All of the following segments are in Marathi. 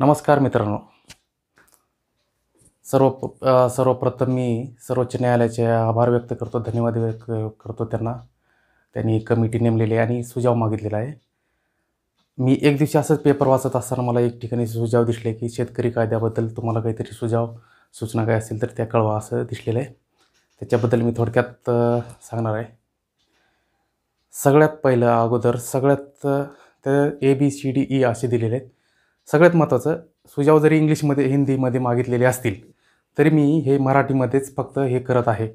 नमस्कार मित्रांनो. सर्वप्रथम मी सर्वोच्च न्यायालयाचे आभार व्यक्त करतो, धन्यवाद व्यक्त करतो त्यांना. त्यांनी कमिटी नेमलेली आहे आणि सुझाव मागितलेला आहे. मी एक दिवशी असंच पेपर वाचत असताना मला एक ठिकाणी सुझाव दिसले की शेतकरी कायद्याबद्दल तुम्हाला काहीतरी सूचना काय असतील तर त्या कळवा असं दिसलेलं आहे. त्याच्याबद्दल मी थोडक्यात सांगणार आहे. सगळ्यात पहिलं अगोदर त्या ABCDE असे दिलेले आहेत. सगळ्यात महत्त्वाचं, सुझाव जरी इंग्लिशमध्ये हिंदीमध्ये मागितलेले असतील तरी मी हे मराठीमध्येच फक्त हे करत आहे.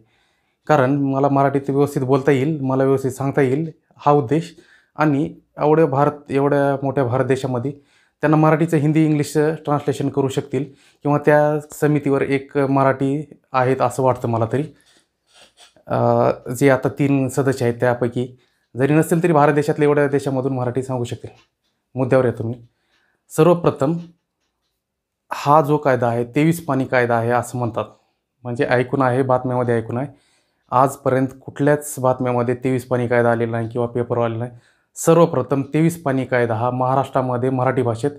कारण मला मराठीत व्यवस्थित बोलता येईल, मला व्यवस्थित सांगता येईल हा उद्देश. आणि एवढ्या मोठ्या भारत देशामध्ये त्यांना मराठीचं हिंदी इंग्लिश ट्रान्सलेशन करू शकतील किंवा त्या समितीवर एक मराठी आहेत असं वाटतं मला तरी. जे आता 3 सदस्य आहेत त्यापैकी जरी नसतील तरी भारत देशातल्या एवढ्या देशामधून मराठी सांगू शकतील. मुद्द्यावर येतो मी. सर्वप्रथम हा जो कायदा आहे 23 पानी कायदा आहे असं म्हणतात. म्हणजे ऐकून आहे, बातम्यामध्ये ऐकून आहे. आजपर्यंत कुठल्याच बातम्यामध्ये 23 पानी कायदा आलेला नाही किंवा पेपर आलेला नाही. सर्वप्रथम 23 पानी कायदा हा महाराष्ट्रामध्ये मराठी भाषेत,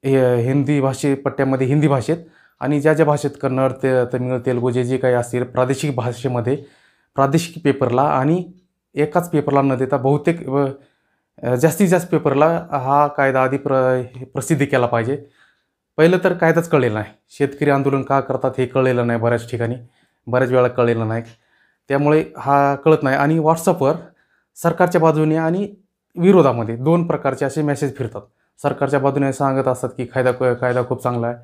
हिंदी पट्ट्यामध्ये हिंदी भाषेत आणि ज्या भाषेत कन्नड, तमिळ, तेलुगू जे काही असतील प्रादेशिक भाषेमध्ये प्रादेशिक पेपरला आणि एकाच पेपरला न देता बहुतेक जास्तीत जास्त पेपरला हा कायदा आधी प्रसिद्ध केला पाहिजे. पहिलं तर कायदाच कळलेला नाही. शेतकरी आंदोलन का करतात हे कळलेलं नाही, बऱ्याच ठिकाणी बऱ्याच वेळा कळलेलं नाही. त्यामुळे हा कळत नाही. आणि व्हॉट्सअपवर सरकारच्या बाजूने आणि विरोधामध्ये 2 प्रकारचे असे मेसेज फिरतात. सरकारच्या बाजूने सांगत असतात की कायदा खूप चांगला आहे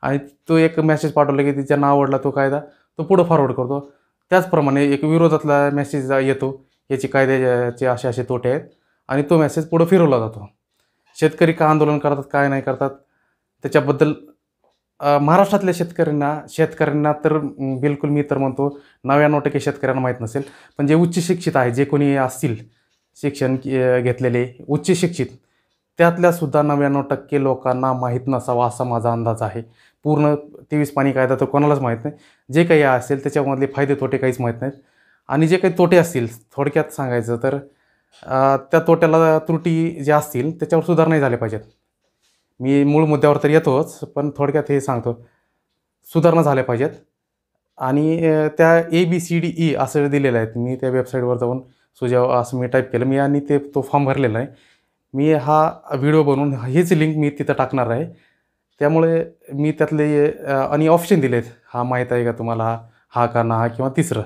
आणि तो एक मेसेज पाठवला की ज्यांना आवडला तो कायदा तो पुढं फॉरवर्ड करतो. त्याचप्रमाणे एक विरोधातला मेसेज येतो, याची कायद्याचे असे तोटे आहेत आणि तो मेसेज पुढं फिरवला जातो. शेतकरी का आंदोलन करतात, काय नाही करतात त्याच्याबद्दल महाराष्ट्रातल्या शेतकऱ्यांना तर बिलकुल मी तर म्हणतो 99% शेतकऱ्यांना माहीत नसेल. पण जे उच्च शिक्षित आहे, जे कोणी असतील शिक्षण घेतलेले उच्च शिक्षित, त्यातल्यासुद्धा 99% लोकांना माहीत नसावा असा माझा अंदाज आहे. पूर्ण 23 पानी कायदा तर कोणालाच माहीत नाही. जे काही असेल त्याच्यामधले फायदे तोटे काहीच माहीत नाहीत. आणि जे काही तोटे असतील थोडक्यात सांगायचं तर त्या तोट्याला त्रुटी ज्या असतील त्याच्यावर सुधारणा झाल्या पाहिजेत. मी मूळ मुद्द्यावर तर येतोच, पण थोडक्यात हे सांगतो सुधारणा झाल्या पाहिजेत. आणि त्या ABCDE असं दिलेलं आहे. मी त्या वेबसाईटवर जाऊन सुझाव असं मी टाईप केलं आणि तो फॉर्म भरलेला आहे. मी हा व्हिडिओ बनवून हीच लिंक मी तिथं टाकणार आहे. त्यामुळे मी त्यातले आणि ऑप्शन दिले आहेत. हा माहीत आहे का तुम्हाला, हा का ना, हा किंवा तिसरं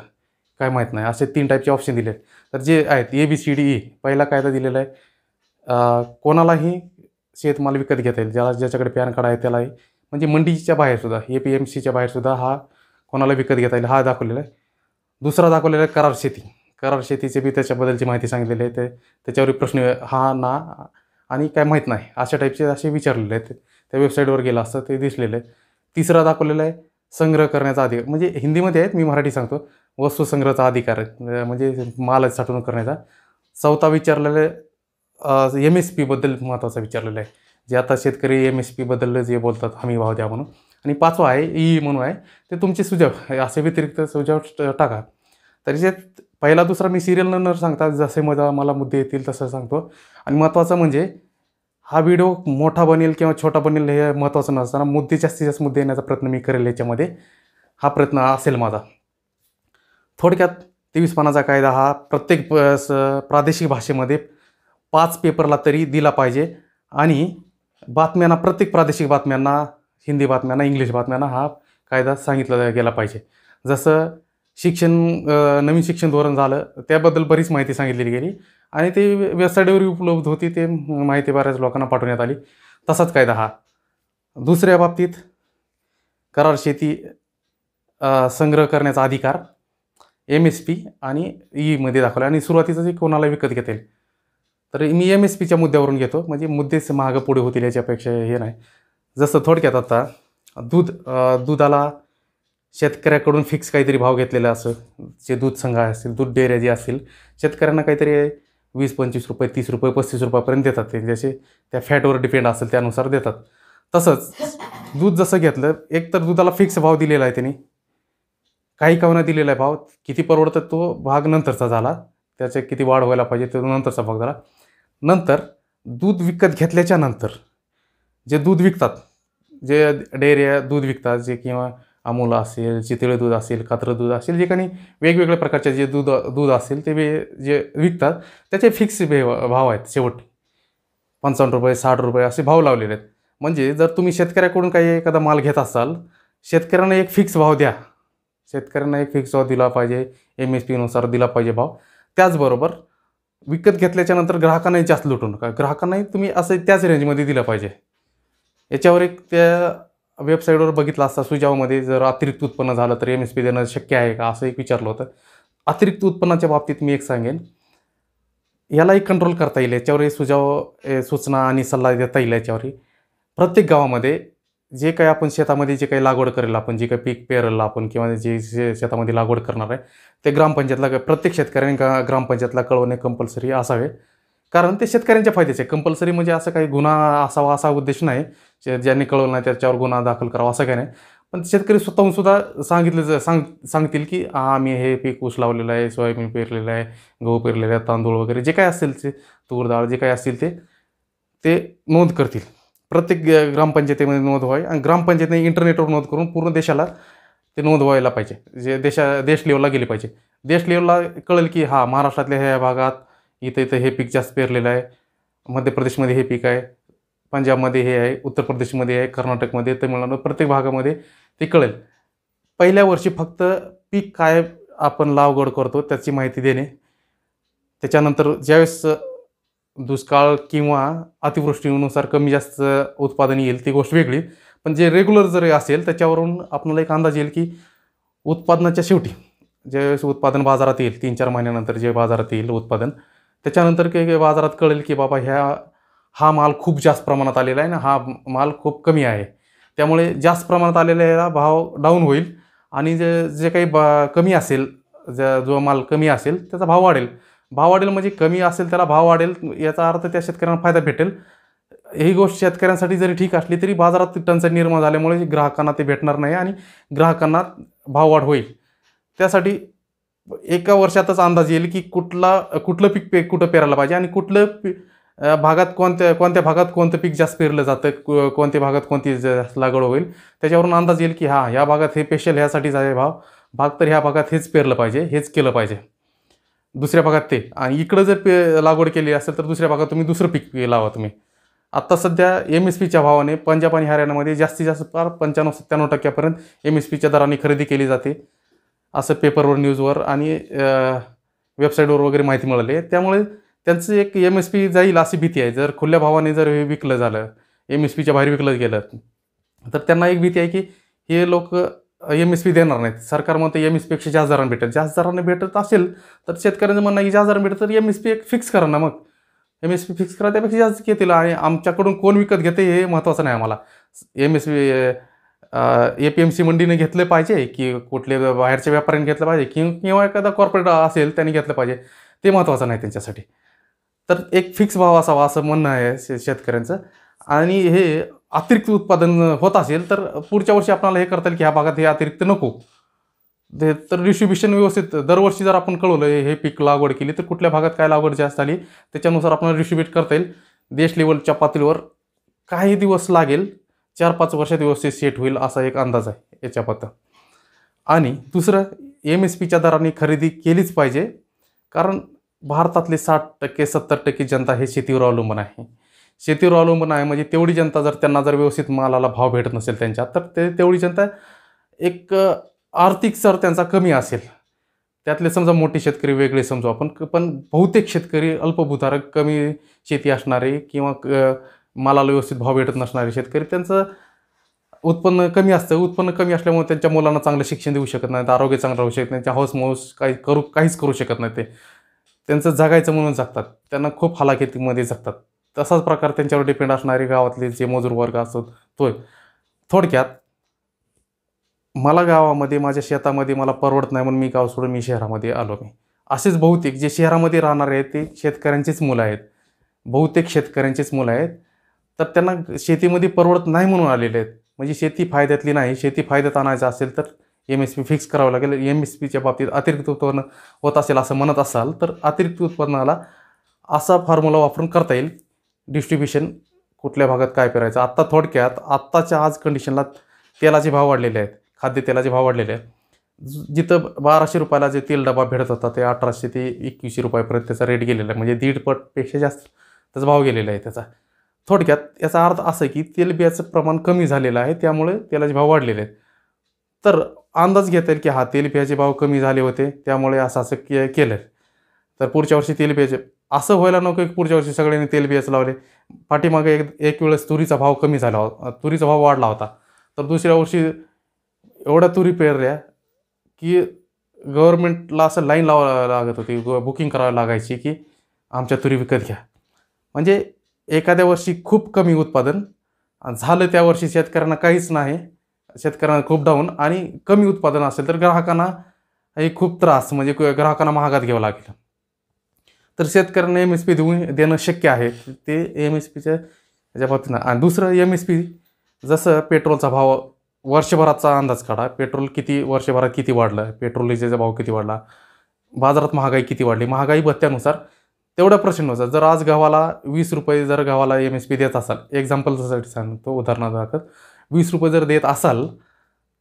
काय माहीत नाही, असे 3 टाईपचे ऑप्शन दिले आहेत. तर जे आहेत ABCDE पहिला कायदा दिलेला आहे, कोणालाही शेतमाल विकत घेता येईल, ज्याच्याकडे पॅन कार्ड आहे त्यालाही. म्हणजे मंडीच्या बाहेरसुद्धा APMCच्या बाहेरसुद्धा हा कोणाला विकत घेता येईल हा दाखवलेला आहे. दुसरा दाखवलेला आहे करार शेतीचे बी त्याच्याबद्दलची माहिती सांगितलेली आहे. त्याच्यावर प्रश्न हा ना आणि काय माहीत नाही अशा टाईपचे असे विचारलेले आहेत. त्या वेबसाईटवर गेलं असतं ते दिसलेलं आहे. तिसरा दाखवलेला आहे संग्रह करण्याचा अधिकार, म्हणजे हिंदीमध्ये आहेत, मी मराठी सांगतो. वस्तू संग्रहाचा अधिकार म्हणजे माल साठवणूक करण्याचा. चौथा विचारलेलं आहे MSPबद्दल महत्त्वाचा विचारलेलं आहे, जे आता शेतकरी MSPबद्दल जे बोलतात हमी भाव द्या म्हणून. आणि 5वा आहे EE म्हणून आहे, ते तुमचे सुझाव असे व्यतिरिक्त सुझाव टाका. तरी जे पहिला दुसरा मी सिरियल न सांगता जसे मला मुद्दे येतील तसं सांगतो. आणि महत्त्वाचं म्हणजे हा व्हिडिओ मोठा बनेल किंवा छोटा बनेल हे महत्त्वाचं नसताना मुद्दे जास्तीत जास्त मुद्दे येण्याचा प्रयत्न मी करेल. याच्यामध्ये हा प्रयत्न असेल माझा. थोडक्यात 23 पानाचा कायदा हा प्रत्येक प्रादेशिक भाषेमध्ये 5 पेपरला तरी दिला पाहिजे. आणि बातम्यांना, प्रत्येक प्रादेशिक बातम्यांना, हिंदी बातम्यांना, इंग्लिश बातम्यांना हा कायदा सांगितला गेला पाहिजे. जसं नवीन शिक्षण धोरण झालं त्याबद्दल बरीच माहिती सांगितलेली गेली आणि ते वेबसाईटवर उपलब्ध होती. ते माहिती बऱ्याच लोकांना पाठवण्यात आली. तसाच कायदा हा दुसऱ्या बाबतीत करार शेती संग्रह करण्याचा अधिकार MSP आणि ईमध्ये दाखवला. आणि सुरुवातीचं जे कोणाला विकत घेता येईल, तर मी MSPच्या मुद्द्यावरून घेतो, म्हणजे मुद्देच मागं पुढे होतील याच्यापेक्षा हे नाही. जसं थोडक्यात आता दुधाला शेतकऱ्याकडून फिक्स काहीतरी भाव घेतलेला असं, जे दूध संघ असतील, दूध डेअऱ्या जे असतील, शेतकऱ्यांना काहीतरी 20-25 रुपये, 30 रुपये, 35 रुपयापर्यंत देतात. ते जसे त्या फॅटवर डिपेंड असेल त्यानुसार देतात. तसंच दूध जसं घेतलं, एक तर दुधाला फिक्स भाव दिलेला आहे त्यांनी, काही कावना दिलेला आहे भाव. किती परवडतं तो भाग नंतरचा झाला, त्याचे किती वाढ व्हायला पाहिजे तो नंतरचा भाग झाला. नंतर दूध विकत घेतल्याच्या नंतर जे दूध विकतात जे डेअऱ्या दूध विकतात, जे किंवा अमूल असेल, चितळे दूध असेल, कात्रज दूध असेल, जे काही वेगवेगळ्या प्रकारचे जे दूध दूध असेल ते जे विकतात त्याचे फिक्स भाव आहेत. शेवट ₹55, ₹60 असे भाव लावलेले आहेत. म्हणजे जर तुम्ही शेतकऱ्याकडून काही एखादा माल घेत असाल, शेतकऱ्यांना एक फिक्स भाव द्या. शेतकऱ्यांना एक फिक्स भाव दिला पाहिजे, MSPनुसार दिला पाहिजे भाव. त्याचबरोबर विकत घेतल्याच्या नंतर ग्राहकांनाही जास्त लुटू नका. ग्राहकांनाही तुम्ही असं त्याच रेंजमध्ये दिलं पाहिजे. याच्यावर एक त्या वेबसाईटवर बघितलं असता, सुजावमध्ये जर अतिरिक्त उत्पन्न झालं तर MSP देणं शक्य आहे का, असं एक विचारलं होतं. अतिरिक्त उत्पन्नाच्या बाबतीत मी एक सांगेन, यालाही कंट्रोल करता येईल. याच्यावरही सूचना आणि सल्ला देता येईल. याच्यावरही प्रत्येक गावामध्ये जे काही आपण शेतामध्ये जे काही लागवड करेल, आपण जे काही पीक पेरलं आपण किंवा जे शेतामध्ये लागवड करणार आहे, ते ग्रामपंचायतला प्रत्येक शेतकऱ्याने ग्रामपंचायतला कळवणे कंपल्सरी असावे. कारण ते शेतकऱ्यांच्या फायद्याचे आहे. कंपल्सरी म्हणजे असं काही गुन्हा असावा असा उद्देश नाही. ज्यांनी कळवलं नाही त्याच्यावर गुन्हा दाखल करावा असं काही नाही. पण शेतकरी स्वतःहून सुद्धा सांगतील की आम्ही हे पीक ऊस लावलेलं आहे, सोयाबीन पेरलेलं आहे, गहू पेरलेलं आहे, तांदूळ वगैरे जे काही असेल ते, तूर डाळ जे काही असतील ते नोंद करतील. प्रत्येक ग्रामपंचायतीमध्ये नोंद व्हावी आणि ग्रामपंचायतीने इंटरनेटवर नोंद करून पूर्ण देशाला ते नोंद व्हायला पाहिजे. जे देश लेवलला गेली पाहिजे. देश लेवलला कळेल की हा महाराष्ट्रातल्या ह्या भागात इथं हे पीक जास्त पेरलेलं आहे, मध्य प्रदेशमध्ये हे पीक आहे, पंजाबमध्ये हे आहे, उत्तर प्रदेशमध्ये आहे, कर्नाटकमध्ये, तमिळनाडू, प्रत्येक भागामध्ये ते कळेल. पहिल्या वर्षी फक्त पीक काय आपण लागवड करतो त्याची माहिती देणे. त्याच्यानंतर ज्यावेळेस दुष्काळ किंवा अतिवृष्टीनुसार कमी जास्त उत्पादन येईल ती गोष्ट वेगळी. पण जे रेग्युलर जर असेल त्याच्यावरून आपल्याला एक अंदाज येईल की उत्पादनाच्या शेवटी ज्यावेळेस उत्पादन बाजारात येईल, 3-4 महिन्यानंतर जे बाजारात येईल उत्पादन, त्याच्यानंतर काही बाजारात कळेल की बाबा हा माल खूप जास्त प्रमाणात आलेला आहे ना, हा माल खूप कमी आहे. त्यामुळे जास्त प्रमाणात आलेला भाव डाऊन होईल आणि जे काही कमी असेल, जो माल कमी असेल त्याचा भाव वाढेल. भाव वाढेल म्हणजे कमी असेल त्याला भाव वाढेल, याचा अर्थ त्या शेतकऱ्यांना फायदा भेटेल. ही गोष्ट शेतकऱ्यांसाठी जरी ठीक असली तरी बाजारात टंचाई निर्माण झाल्यामुळे ग्राहकांना ते भेटणार नाही आणि ग्राहकांना भाववाढ होईल. त्यासाठी एका वर्षातच अंदाज येईल की कुठलं पीक कुठं पेरायला पाहिजे आणि भागात कोणत्या भागात कोणतं पीक जास्त पेरलं जातं, कोणत्या भागात कोणती लागवड होईल. त्याच्यावरून अंदाज येईल की ह्या भागात हे स्पेशल ह्यासाठीच आहे भाग, तर ह्या भागात हेच पेरलं पाहिजे, हेच केलं पाहिजे. दुसऱ्या भागात ते, आणि इकडं जर लागवड केली असेल तर दुसऱ्या भागात तुम्ही दुसरं पीक लावा. तुम्ही आत्ता सध्या MSPच्या भावाने पंजाब आणि हरियाणामध्ये जास्तीत जास्त 95-97% MSPच्या दराने खरेदी केली जाते, असं पेपरवर, न्यूजवर आणि वेबसाईटवर वगैरे माहिती मिळाली आहे. त्यामुळे त्यांचं एक MSP जाईल अशी भीती आहे. जर खुल्या भावाने जर हे विकलं झालं, MSPच्या बाहेर विकलं गेलं, तर त्यांना एक भीती आहे की हे लोक MSP देणार नाहीत. सरकार म्हणतं MSPपेक्षा जास्त दराने भेटेल. जास्त दराने भेटत असेल तर शेतकऱ्यांचं म्हणणं की जास्त दराने भेटत तर MSP एक फिक्स करा ना. मग MSP फिक्स करा, त्यापेक्षा जास्त घेतील. आणि आमच्याकडून कोण विकत घेते हे महत्त्वाचं नाही आम्हाला. MSP APMC मंडीने घेतलं पाहिजे की कुठले बाहेरच्या व्यापाऱ्यांनी घेतलं पाहिजे किंवा एखादा कॉर्पोरेट असेल त्यांनी घेतलं पाहिजे, ते महत्त्वाचं नाही त्यांच्यासाठी. तर एक फिक्स भाव असावा असं म्हणणं आहे शेतकऱ्यांचं. आणि हे अतिरिक्त उत्पादन होत असेल तर पुढच्या वर्षी आपल्याला हे करता येईल की ह्या भागात हे अतिरिक्त नको. तर डिस्ट्रीब्युशन व्यवस्थित दरवर्षी जर आपण कळवलं हे पीक लागवड केली तर कुठल्या भागात काय लागवड जास्त आली त्याच्यानुसार आपल्याला डिस्ट्रीब्यूट करता येईल. देश लेवलच्या पातळीवर काही दिवस लागेल, 4-5 वर्षात व्यवस्थित सेट होईल असा एक अंदाज आहे याच्याबद्दल. आणि दुसरं, MSPच्या दराने खरेदी केलीच पाहिजे, कारण भारतातले 60%-70% जनता हे शेतीवर अवलंबून आहे. शेतीवर अवलंबून आहे म्हणजे तेवढी जनता जर त्यांना व्यवस्थित मालाला भाव भेटत नसेल त्यांच्या, तर तेवढी जनता एक आर्थिक स्तर त्यांचा कमी असेल. त्यातले समजा मोठे शेतकरी वेगळे समजू आपण, पण बहुतेक शेतकरी अल्पभूधारक, कमी शेती असणारे किंवा मालाला व्यवस्थित भाव भेटत नसणारे शेतकरी, त्यांचं उत्पन्न कमी असतं. उत्पन्न कमी असल्यामुळे त्यांच्या मुलांना चांगलं शिक्षण देऊ शकत नाहीत, आरोग्य चांगलं राहू शकत नाही, त्यांच्या हौसमौस काहीच करू शकत नाही. ते त्यांचं जगायचं म्हणून जगतात, त्यांना खूप हालाखीमध्ये जगतात. तसाच प्रकार त्यांच्यावर डिपेंड असणारे गावातले जे मजूर वर्ग असतो तो. थोडक्यात मला गावामध्ये, माझ्या शेतामध्ये मला परवडत नाही म्हणून मी गाव सोडून मी शहरामध्ये आलो. असेच बहुतेक जे शहरामध्ये राहणारे आहेत ते शेतकऱ्यांचीच मुलं आहेत, बहुतेक शेतकऱ्यांचीच मुलं आहेत. तर त्यांना शेतीमध्ये परवडत नाही म्हणून आलेले आहेत. म्हणजे शेती फायद्यातली नाही. शेती फायद्यात आणायचं असेल तर MSP फिक्स करावं लागेल. MSPच्या बाबतीत अतिरिक्त उत्पन्न होत असेल असं म्हणत असाल तर अतिरिक्त उत्पन्नाला असा फॉर्म्युला वापरून करता येईल. डिस्ट्रीब्युशन कुठल्या भागात काय पेरायचं. आत्ता थोडक्यात आत्ताच्या आज कंडिशनला तेलाचे भाव वाढलेले आहेत, खाद्यतेलाचे भाव वाढलेले आहेत. जिथं 1200 रुपयाला जे तेल डबा भेटत होता ते 1800 ते 2100 रुपयापर्यंत त्याचा रेट गेलेला आहे. म्हणजे 1.5 पटपेक्षा जास्त त्याचा भाव गेलेला आहे त्याचा. थोडक्यात याचा अर्थ असं की तेलबियाचं प्रमाण कमी झालेलं आहे, त्यामुळे तेलाचे भाव वाढलेले आहेत. तर अंदाज घेता येईल की हा तेलबियाचे भाव कमी झाले होते त्यामुळे असं केलं. तर पुढच्या वर्षी तेलबियाचे असं व्हायला नको की पुढच्या वर्षी सगळ्यांनी तेलबियाचं लावले. पाठीमागे एक वेळेस तुरीचा भाव कमी झाला होता, तुरीचा भाव वाढला होता. तर दुसऱ्या वर्षी एवढ्या तुरी पेरल्या की गव्हर्नमेंटला असं लाईन लावायला लागत होती, बुकिंग करावी लागायची की आमच्या तुरी विकत घ्या. म्हणजे एखाद्या वर्षी खूप कमी उत्पादन झालं, त्या वर्षी शेतकऱ्यांना काहीच नाही, शेतकऱ्यांना खूप डाऊन, आणि कमी उत्पादन असेल तर ग्राहकांना हे खूप त्रास, म्हणजे ग्राहकांना महागात घ्यावं लागेल. तर शेतकऱ्यांना MSP देणं शक्य आहे, ते MSPच्या याच्या बाबतीत. आणि दुसरं MSP जसं पेट्रोलचा भाव वर्षभराचा अंदाज काढा, पेट्रोल किती वर्षभरात किती वाढलं, पेट्रोल डिझेलचा भाव किती वाढला, बाजारात महागाई किती वाढली, महागाई भत्त्यानुसार तेवढ्या पर्सेंटनुसार. जर आज गव्हाला 20 रुपये जर गव्हाला MSP देत असाल, एक्झाम्पलसाठी सांगतो, उदाहरणादाखल 20 रुपये जर देत असाल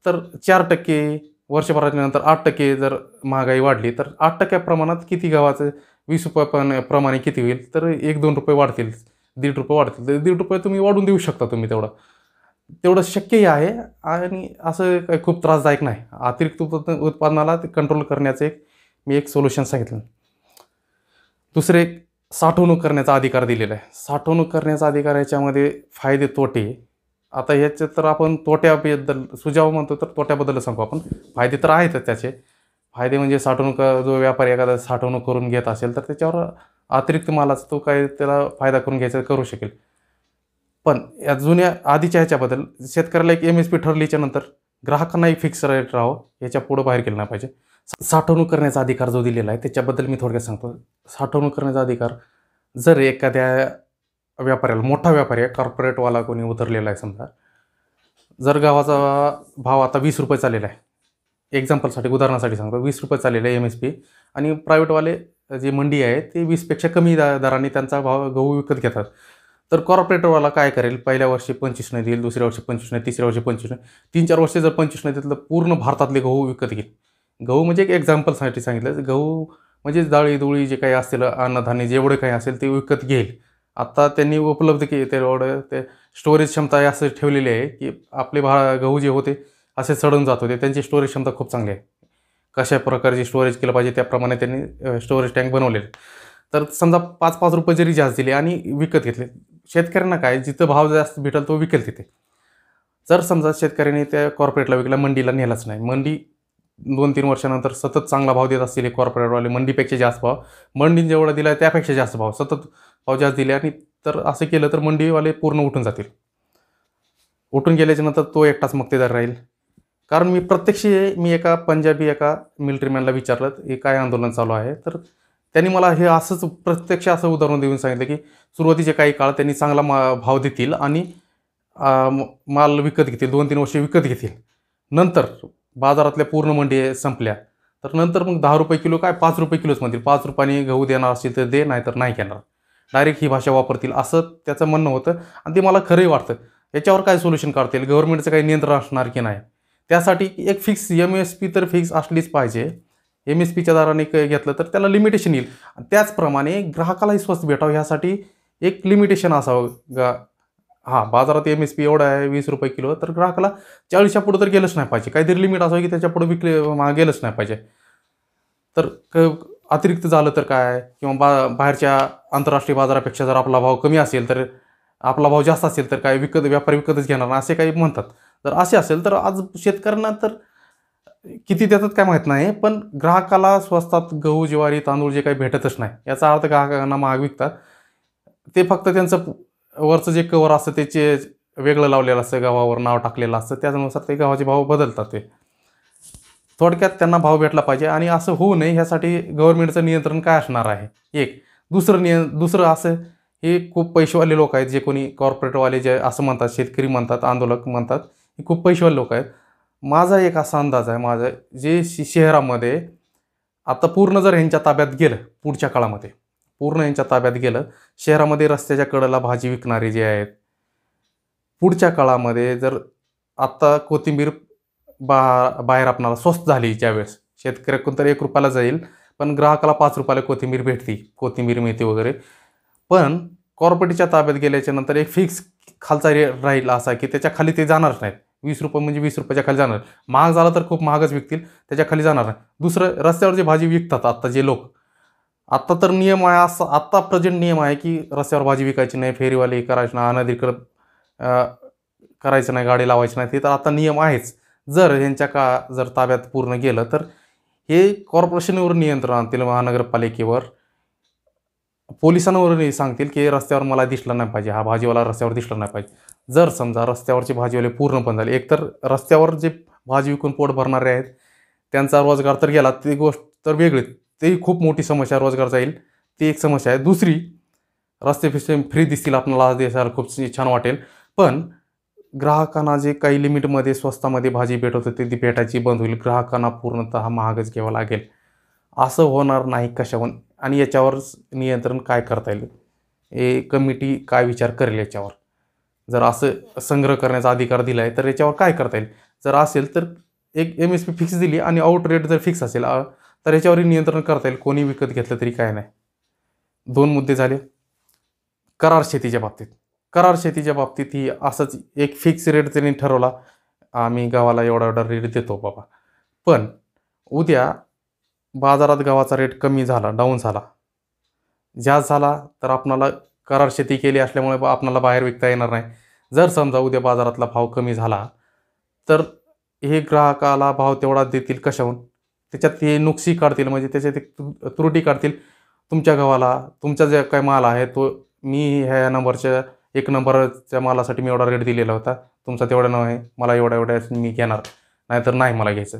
तर 4% वर्षभराच्या नंतर 8% जर महागाई वाढली तर 8% प्रमाणात किती गव्हाचं 20 रुपये प्रमाणे किती होईल, तर 1-2 रुपये वाढतील, 1.5 रुपये वाढतील. तर 1.5 रुपये तुम्ही वाढून देऊ शकता तुम्ही, तेवढं शक्यही आहे आणि असं काही खूप त्रासदायक नाही. अतिरिक्त उत्पादनाला कंट्रोल करण्याचं मी एक सोल्युशन सांगितलं. दुसरे साठवणूक करण्याचा अधिकार दिलेला आहे. साठवणूक करण्याचा अधिकार याच्यामध्ये फायदे तोटे. आता ह्याचे तर आपण तोट्याबद्दल सुझाव म्हणतो तर तोट्याबद्दल सांगू आपण. फायदे तर आहेतच त्याचे. फायदे म्हणजे साठवणूक, जो व्यापारी एखादा साठवणूक करून घेत असेल तर त्याच्यावर अतिरिक्त मालाचा तो काय त्याला फायदा करून घ्यायचा करू शकेल. पण या जुन्या आधीच्या ह्याच्याबद्दल शेतकऱ्याला एक MSP ठरल्याच्या नंतर ग्राहकांना एक फिक्स रेट राहावं, याच्या पुढं बाहेर केलं नाही पाहिजे. साठवणूक करण्याचा अधिकार जो दिलेला आहे त्याच्याबद्दल मी थोडक्यात सांगतो. साठवणूक करण्याचा अधिकार जर एखाद्या व्यापाऱ्याला, मोठा व्यापारी आहे, कॉर्पोरेटवाला कोणी उतरलेला आहे समजा, जर गव्हाचा भाव आता 20 रुपये चाललेला आहे, एक्झाम्पलसाठी उदाहरणासाठी सांगतो, 20 रुपये चाललेला आहे MSP, आणि प्रायव्हेटवाले जे मंडी आहे ते 20पेक्षा कमी दराने त्यांचा भाव गहू विकत घेतात. तर कॉर्पोरेटरवाला काय करेल, पहिल्या वर्षी 25 नाही देईल, दुसऱ्या वर्षी 25 नाही, तिसऱ्या वर्षी 25 नाही, 3-4 वर्षी जर 25 नाही देत तर पूर्ण भारतातले गहू विकत घेईल. गहू म्हणजे एक एक्झाम्पलसाठी सांगितलं, गहू म्हणजे डाळी जे काही असतील, अन्नधान्य जेवढे काही असेल ते विकत घेईल. आता त्यांनी उपलब्ध केले तेवढं, ते स्टोरेज क्षमता असं ठेवलेली आहे की आपले गहू जे होते असे सडून जात होते, त्यांची स्टोरेज क्षमता खूप चांगली आहे. कशा प्रकारचे स्टोरेज केलं पाहिजे त्याप्रमाणे त्यांनी स्टोरेज टँक बनवलेले. तर समजा 5-5 रुपये जरी जास्त दिले आणि विकत घेतले, शेतकऱ्यांना काय, जिथं भाव जास्त भेटेल तो विकेल तिथे. जर समजा शेतकऱ्याने त्या कॉर्पोरेटला विकला, मंडीला नेलाच नाही, मंडी 2-3 वर्षानंतर सतत चांगला भाव देत असतील कॉर्पोरेटवाले, मंडीपेक्षा जास्त भाव, मंडीने जेवढा दिला त्यापेक्षा जास्त भाव, सतत भाव जास्त दिले, आणि तर असं केलं तर मंडीवाले पूर्ण उठून जातील. उठून गेल्याच्यानंतर तो एकटाच मक्तेदार राहील. कारण मी एका पंजाबी मिलिटरीमॅनला विचारलं हे काय आंदोलन चालू आहे, तर त्यांनी मला हे असंच प्रत्यक्ष असं उदाहरण देऊन सांगितलं की सुरुवातीचे काही काळ त्यांनी चांगला भाव देतील आणि माल विकत घेतील, 2-3 वर्षे विकत घेतील. नंतर बाजारातल्या पूर्ण मंडी संपल्या तर नंतर मग 10 रुपये किलो काय 5 रुपये किलोच म्हणतील, 5 रुपयाने गहू देणार असतील तर दे, नाही तर नाही घेणार, डायरेक्ट ही भाषा वापरतील, असं त्याचं म्हणणं होतं. आणि ते मला खरंही वाटतं. याच्यावर काय सोल्युशन काढता येईल, गव्हर्नमेंटचं काही नियंत्रण असणार की नाही, त्यासाठी एक फिक्स MSP तर फिक्स असलीच पाहिजे. MSPच्या दराने घेतलं तर त्याला लिमिटेशन येईल. त्याचप्रमाणे ग्राहकालाही स्वस्त भेटावं यासाठी एक लिमिटेशन असावं. बाजारात MSP एवढा आहे 20 रुपये किलो, तर ग्राहकाला 40च्या पुढं तर गेलंच नाही पाहिजे. काहीतरी लिमिट असावं की त्याच्या पुढं गेलंच नाही पाहिजे. तर अतिरिक्त झालं तर काय, किंवा बाहेरच्या आंतरराष्ट्रीय बाजारापेक्षा जर आपला भाव कमी असेल तर, आपला भाव जास्त असेल तर काय व्यापारी विकतच घेणार नाही असे काही म्हणतात. तर असे असेल तर आज शेतकऱ्यांना तर किती देतात काय माहीत नाही, पण ग्राहकाला स्वस्तात गहू, ज्वारी, तांदूळ जे काही भेटतच नाही, याचा अर्थ ग्राहकांना महाग विकतात. ते फक्त त्यांचं वरचं जे कवर असतं त्याचे वेगळं लावलेलं असतं, गव्हावर नाव टाकलेलं असतं, त्यानुसार ते गव्हाचे भाव बदलतात. ते थोडक्यात त्यांना भाव भेटला पाहिजे, आणि असं होऊ नये ह्यासाठी गव्हर्नमेंटचं नियंत्रण काय असणार आहे. एक दुसरं असं, हे खूप पैसेवाले लोक आहेत, जे कोणी कॉर्पोरेटवाले जे असं म्हणतात, शेतकरी म्हणतात, आंदोलक म्हणतात, हे खूप पैसेवाले लोक आहेत. माझा एक असा अंदाज आहे, जे शहरामध्ये आता पूर्ण जर ह्यांच्या ताब्यात गेलं, पुढच्या काळामध्ये पूर्ण यांच्या ताब्यात गेलं, शहरामध्ये रस्त्याच्या कडेला भाजी विकणारे जे आहेत, पुढच्या काळामध्ये जर आत्ता कोथिंबीर बाहेर आपणाला स्वस्त झाली ज्यावेळेस शेतकऱ्याकडून तर ₹1 जाईल, पण ग्राहकाला ₹5 कोथिंबीर भेटते, कोथिंबीर मेथी वगैरे. पण कॉर्पोरेटच्या ताब्यात गेल्याच्या नंतर एक फिक्स खालचा रेट राहील असा की त्याच्या खाली ते जाणारच नाहीत. ₹20 म्हणजे ₹20च्या खाली जाणार. महाग झाला तर खूप महागच विकतील, त्याच्या खाली जाणार नाही. दुसरं, रस्त्यावर जे भाजी विकतात आत्ता जे लोक, आत्ता तर नियम आहे असा, आत्ता प्रेझेंट नियम आहे की रस्त्यावर भाजी विकायची नाही, फेरीवाले करायची नाही, अनधिकृत करायचं नाही, गाडी लावायची नाही. ते तर आता नियम आहेच. जर ह्यांच्या जर ताब्यात पूर्ण गेलं तर हे कॉर्पोरेशनवर नियंत्रण आणतील, महानगरपालिकेवर, पोलिसांवरही सांगतील की रस्त्यावर मला दिसलं नाही पाहिजे, हा भाजीवाला रस्त्यावर दिसला नाही पाहिजे. जर समजा रस्त्यावरचे भाजीवाले पूर्ण बंद झाले, एकतर रस्त्यावर जे भाजी विकून पोट भरणारे आहेत त्यांचा रोजगार तर गेला, ती गोष्ट तर वेगळीच, ती खूप मोठी समस्या, रोजगार जाईल, ती एक समस्या आहे. दुसरी, रस्ते फ्री दिसतील आपल्याला, देशाला खूप छान वाटेल, पण ग्राहकांना जे काही लिमिटमध्ये स्वस्तामध्ये भाजी भेटत होती ती भेटायची बंद होईल. ग्राहकांना पूर्णतः महागच घ्यावं लागेल. असं होणार नाही कशाहून, आणि याच्यावर नियंत्रण काय करता येईल, हे कमिटी काय विचार करेल याच्यावर. जर असं संग्रह करण्याचा अधिकार दिला आहे तर याच्यावर काय करता येईल. जर असेल तर एक MSP फिक्स दिली आणि आउट रेट जर फिक्स असेल तर याच्यावरही नियंत्रण करता येईल. कोणी विकत घेतलं तरी काय नाही. 2 मुद्दे झाले. करार शेतीच्या बाबतीत ही असंच एक फिक्स रेट त्यांनी ठरवला, आम्ही गावाला एवढा एवढा रेट देतो बाबा. पण उद्या बाजारात गव्हाचा रेट कमी झाला, डाऊन झाला, जास्त झाला, तर आपणाला करार शेती केली असल्यामुळे आपणाला बाहेर विकता येणार नाही. जर समजा उद्या बाजारातला भाव कमी झाला तर हे ग्राहकाला भाव तेवढा देतील कशाहून, त्याच्यात हे नुकसी काढतील, म्हणजे त्याच्यात एक त्रुटी काढतील. तुमच्या गव्हाला, तुमचा जे काही माल आहे तो मी ह्या नंबरच्या 1 नंबरच्या मालासाठी मी एवढा रेट दिलेला होता, तुमचा तेवढा नाही, मला एवढ्या मी घेणार, नाहीतर नाही मला घ्यायचं,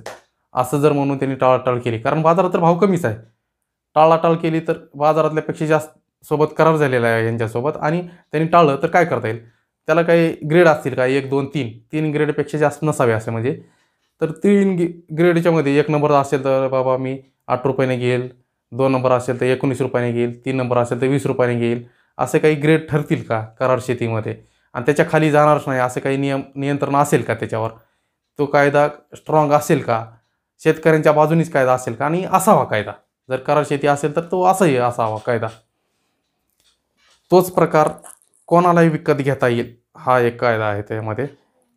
असं जर म्हणून त्यांनी टाळाटाळ केली, कारण बाजारात तर भाव कमीच आहे, टाळाटाळ केली तर बाजारातल्यापेक्षा जास्त सोबत करार झालेला आहे यांच्यासोबत, आणि त्यांनी टाळलं तर काय करता येईल. त्याला काही ग्रेड असतील का, 1, 2, 3 ग्रेडपेक्षा जास्त नसावे असे, म्हणजे तर 3 ग्रेडच्यामध्ये 1 नंबर असेल तर बाबा मी ₹8 घेईल, 2 नंबर असेल तर ₹19 घेईल, 3 नंबर असेल तर ₹20 घेईल, असे काही ग्रेड ठरतील का करार शेतीमध्ये, आणि त्याच्या खाली जाणारच नाही असे काही नियंत्रण असेल का त्याच्यावर, तो कायदा स्ट्रॉंग असेल का, शेतकऱ्यांच्या बाजूनीच कायदा असेल का, आणि असावा कायदा. जर करार शेती असेल तर तो असाही असावा कायदा. तोच प्रकार कोणालाही विकत घेता येईल, हा एक कायदा आहे त्यामध्ये.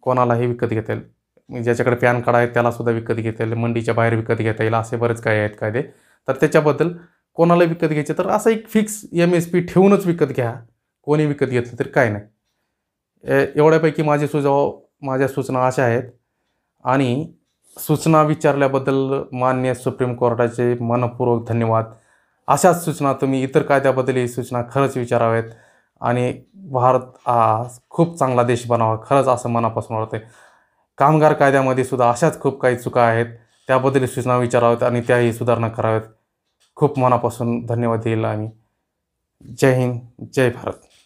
कोणालाही विकत घेता येईल, म्हणजे ज्याच्याकडे पॅन कार्ड आहे त्यालासुद्धा विकत घेता येईल, मंडीच्या बाहेर विकत घेता येईल, असे बरेच काही आहेत कायदे. तर त्याच्याबद्दल कोणाला विकत घ्यायचे तर असं एक फिक्स MSP ठेवूनच विकत घ्या, कोणी विकत घेतलं तरी काय नाही. एवढ्यापैकी माझ्या सूचना अशा आहेत, आणि सूचना विचारल्याबद्दल माननीय सुप्रीम कोर्टाचे मनपूर्वक धन्यवाद. अशाच सूचना तुम्ही इतर कायद्याबद्दलही सूचना खरंच विचाराव्यात, आणि भारत हा खूप चांगला देश बनावा, खरंच असं मनापासून वाटतं. कामगार कायद्यामध्ये सुद्धा अशाच खूप काही चुका आहेत, त्याबद्दल सूचना विचाराव्यात आणि त्याही सुधारणा कराव्यात. खूप मनापासून धन्यवाद देईल आम्ही. जय हिंद, जय भारत.